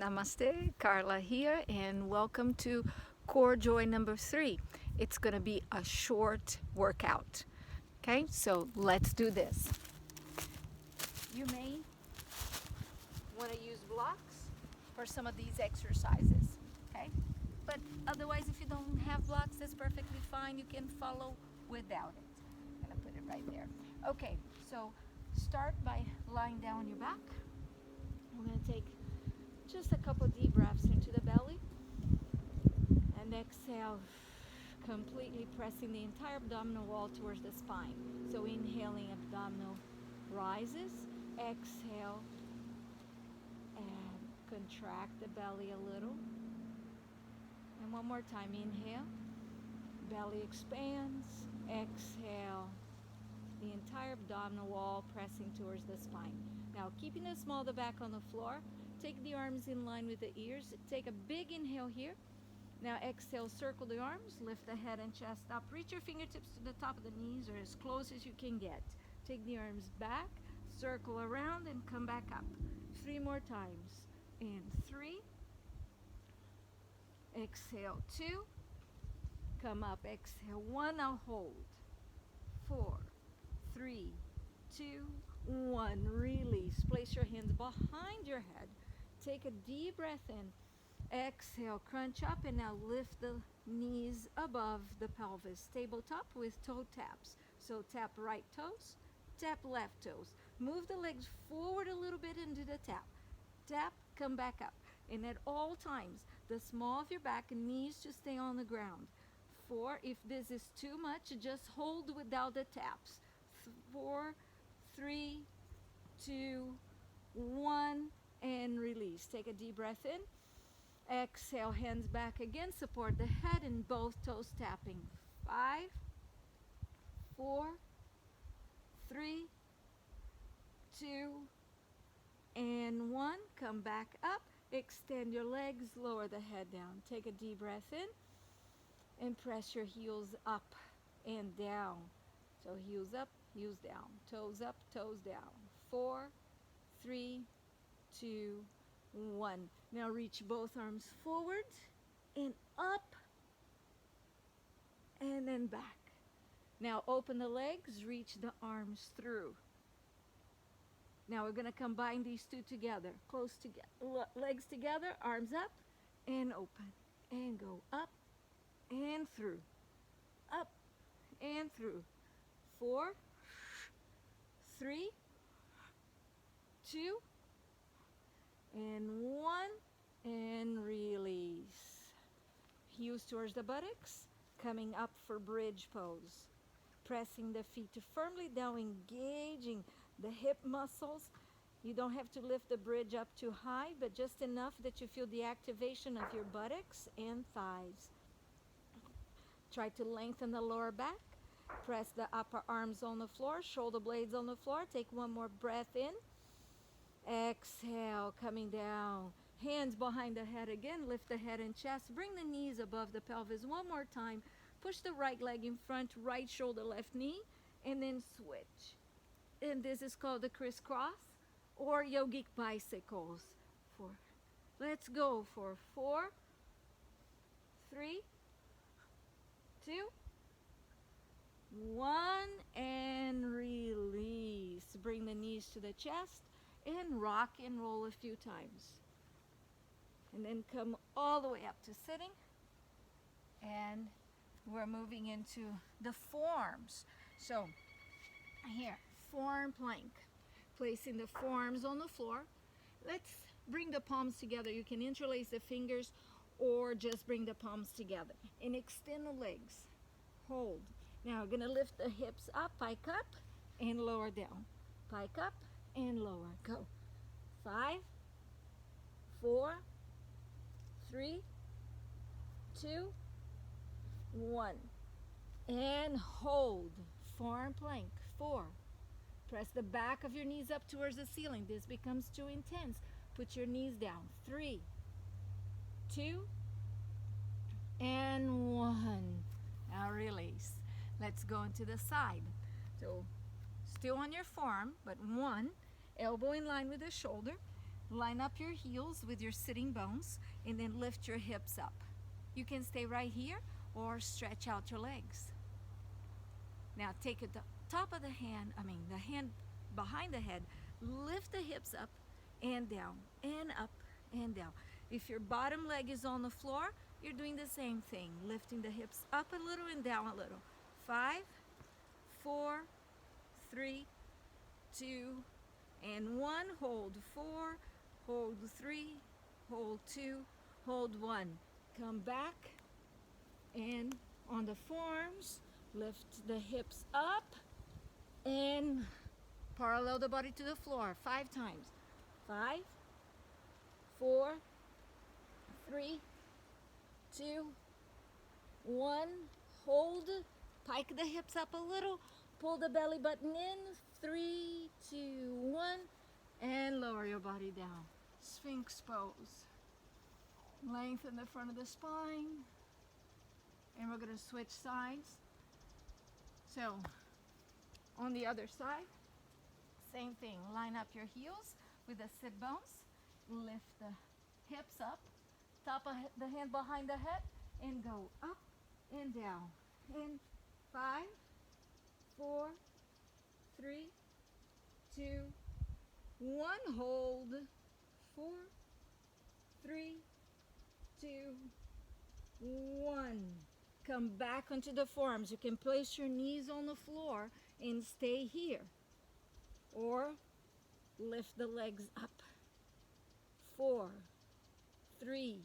Namaste, Carla here, and welcome to Core Joy number 3. It's going to be a short workout. Okay, so let's do this. You may want to use blocks for some of these exercises. Okay, but otherwise, if you don't have blocks, that's perfectly fine. You can follow without it. I'm going to put it right there. Okay, so start by lying down on your back. We're going to take just a couple deep breaths into the belly and exhale, completely pressing the entire abdominal wall towards the spine. So inhaling, abdominal rises, exhale, and contract the belly a little. And one more time, inhale, belly expands, exhale, the entire abdominal wall pressing towards the spine. Now, keeping the small of the back on the floor, take the arms in line with the ears. Take a big inhale here. Now exhale, circle the arms, lift the head and chest up. Reach your fingertips to the top of the knees or as close as you can get. Take the arms back, circle around and come back up. 3 more times. And 3. Exhale, 2. Come up, exhale, 1. Now hold. 4, 3, 2, 1. Release. Place your hands behind your head. Take a deep breath in. Exhale, crunch up, and now lift the knees above the pelvis. Tabletop with toe taps. So tap right toes, tap left toes. Move the legs forward a little bit into the tap. Tap, come back up. And at all times, the small of your back and knees to stay on the ground. 4, if this is too much, just hold without the taps. 4, 3, 2, 1, and release. Take a deep breath in. Exhale, hands back again, support the head and both toes tapping. 5, 4, 3, 2, and 1. Come back up, extend your legs, lower the head down. Take a deep breath in and press your heels up and down. So heels up, heels down, toes up, toes down. 4, 3, 2, 1. Now reach both arms forward and up and then back. Now open the legs, reach the arms through. Now we're going to combine these two together. Close together, legs together, arms up and open and go up and through. Up and through. 4, 3, 2, and 1, and release. Heels towards the buttocks, coming up for bridge pose. Pressing the feet firmly down, engaging the hip muscles. You don't have to lift the bridge up too high, but just enough that you feel the activation of your buttocks and thighs. Try to lengthen the lower back. Press the upper arms on the floor, shoulder blades on the floor. Take one more breath in. Exhale, coming down. Hands behind the head again. Lift the head and chest. Bring the knees above the pelvis one more time. Push the right leg in front, right shoulder, left knee, and then switch. And this is called the crisscross or yogic bicycles. Let's go for 4, 3, 2, 1, and release. Bring the knees to the chest and rock and roll a few times. And then come all the way up to sitting. And we're moving into the forearms. So here, forearm plank. Placing the forearms on the floor. Let's bring the palms together. You can interlace the fingers or just bring the palms together. And extend the legs. Hold. Now we're going to lift the hips up, pike up, and lower down. Pike up and lower. Go. 5, 4, 3, 2, 1. And hold. Forearm plank. 4. Press the back of your knees up towards the ceiling. This becomes too intense. Put your knees down. 3, 2, and 1. Now release. Let's go into the side. So still on your forearm, but 1, elbow in line with the shoulder. line up your heels with your sitting bones and then lift your hips up. You can stay right here or stretch out your legs. Now take it the top of the hand behind the head, lift the hips up and down and up and down. If your bottom leg is on the floor, you're doing the same thing, lifting the hips up a little and down a little. 5, 4, 3, 2, and 1. Hold 4, hold 3, hold 2, hold 1. Come back and on the forearms, lift the hips up and parallel the body to the floor 5 times. 5, 4, 3, 2, 1. Hold, pike the hips up a little, pull the belly button in. 3, 2, 1, and lower your body down. Sphinx pose. Lengthen the front of the spine, and we're going to switch sides. So on the other side, same thing. Line up your heels with the sit bones, lift the hips up, top of the hand behind the head, and go up and down. In 5, 4, 3, 2, 1. Hold. 4, 3, 2, 1. Come back onto the forearms. You can place your knees on the floor and stay here, or lift the legs up. 4, 3,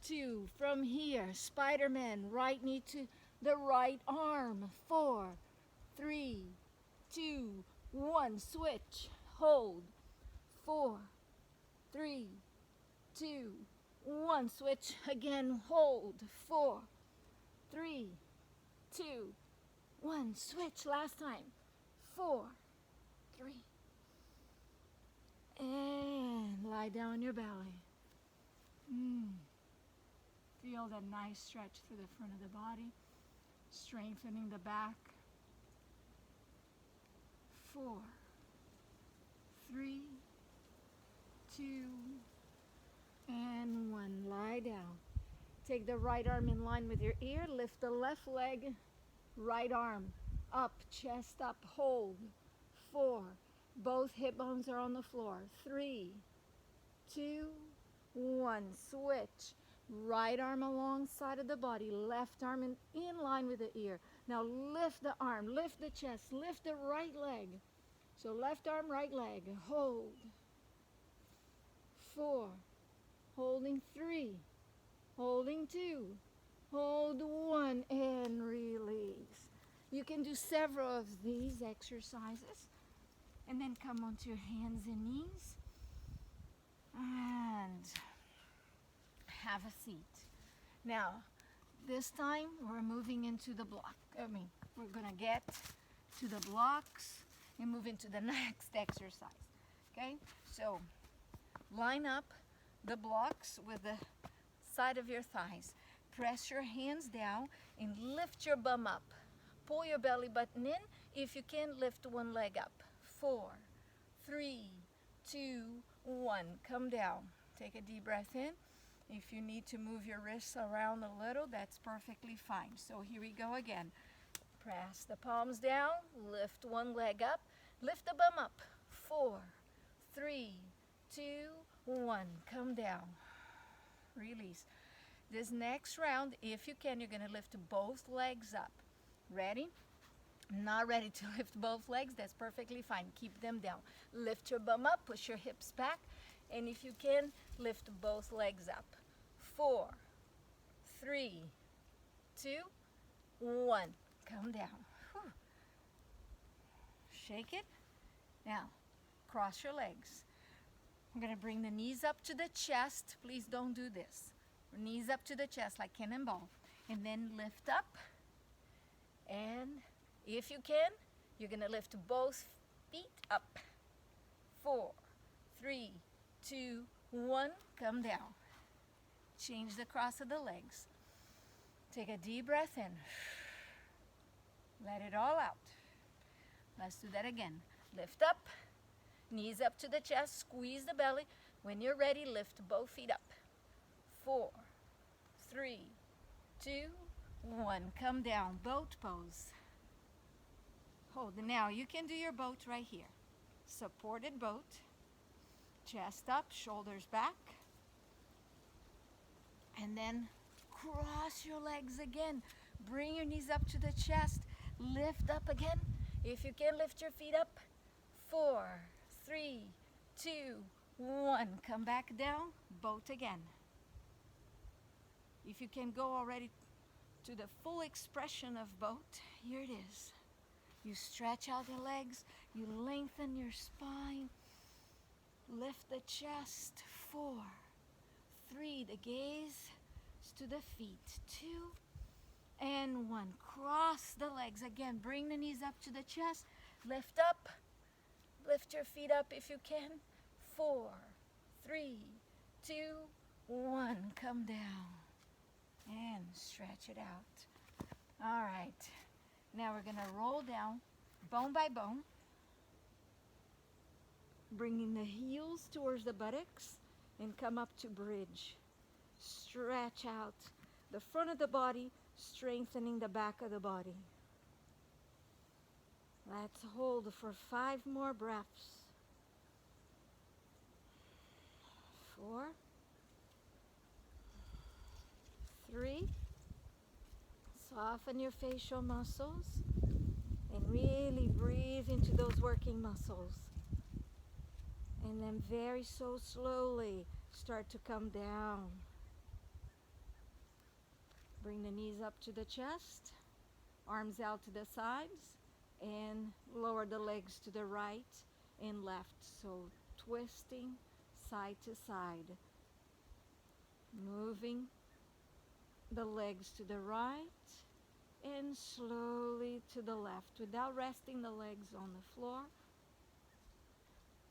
2. From here, Spider-Man, right knee to the right arm. 4, 3, 2, 1. Switch. Hold. 4, 3, 2, 1. Switch again. Hold. 4, 3, 2, 1. Switch. Last time. 4, 3. And lie down on your belly. Feel that nice stretch through the front of the body, strengthening the back. 4, 3, 2, and 1. Lie down. Take the right arm in line with your ear. Lift the left leg, right arm up, chest up. Hold. 4. Both hip bones are on the floor. 3, 2, 1. Switch. Right arm alongside of the body, left arm in line with the ear. Now lift the arm, lift the chest, lift the right leg. So left arm, right leg. Hold. 4. Holding 3. Holding 2. Hold 1 and release. You can do several of these exercises and then come onto your hands and knees and have a seat. Now, this time we're moving into the block. We're gonna get to the blocks and move into the next exercise. Okay, so line up the blocks with the side of your thighs. Press your hands down and lift your bum up. Pull your belly button in. If you can, lift one leg up. 4, 3, 2, 1. Come down. Take a deep breath in. If you need to move your wrists around a little, that's perfectly fine. So here we go again. Press the palms down, lift one leg up, lift the bum up. 4, 3, 2, 1. Come down. Release. This next round, if you can, you're going to lift both legs up. Ready? Not ready to lift both legs? That's perfectly fine. Keep them down. Lift your bum up, push your hips back, and if you can, lift both legs up. 4, 3, 2, 1. Come down. Whew. Shake it. Now, cross your legs. I'm going to bring the knees up to the chest. Please don't do this. Knees up to the chest like cannonball. And then lift up. And if you can, you're going to lift both feet up. 4, 3, 2, 1. Come down. Change the cross of the legs. Take a deep breath in. Let it all out. Let's do that again. Lift up. Knees up to the chest. Squeeze the belly. When you're ready, lift both feet up. 4, 3, 2, 1. Come down, boat pose. Hold. Now you can do your boat right here. Supported boat. Chest up, shoulders back. And then cross your legs again. Bring your knees up to the chest. Lift up again. If you can, lift your feet up. 4, 3, 2, 1. Come back down. Boat again. If you can go already to the full expression of boat, here it is. You stretch out your legs. You lengthen your spine. Lift the chest. 4, 3. The gaze is to the feet. 2 and 1. Cross the legs again. Bring the knees up to the chest. Lift up. Lift your feet up if you can. 4, 3, 2, 1. Come down and stretch it out. All right. Now we're going to roll down bone by bone, bringing the heels towards the buttocks and come up to bridge. Stretch out the front of the body, strengthening the back of the body. Let's hold for 5 more breaths. 4, 3. Soften your facial muscles and really breathe into those working muscles. And then very so slowly start to come down. Bring the knees up to the chest, arms out to the sides, and lower the legs to the right and left. So twisting side to side. Moving the legs to the right and slowly to the left without resting the legs on the floor.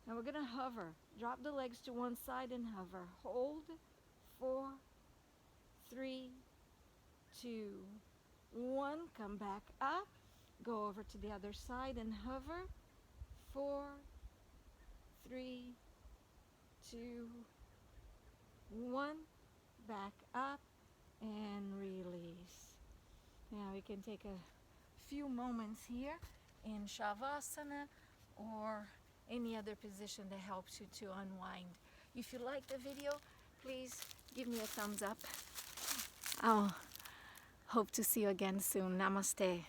Now we're going to hover. Drop the legs to one side and hover. Hold. 4, 3, 2, 1. Come back up. Go over to the other side and hover. 4, 3, 2, 1. Back up and release. Now we can take a few moments here in Shavasana or any other position that helps you to unwind. If you like the video, please give me a thumbs up. I'll hope to see you again soon. Namaste.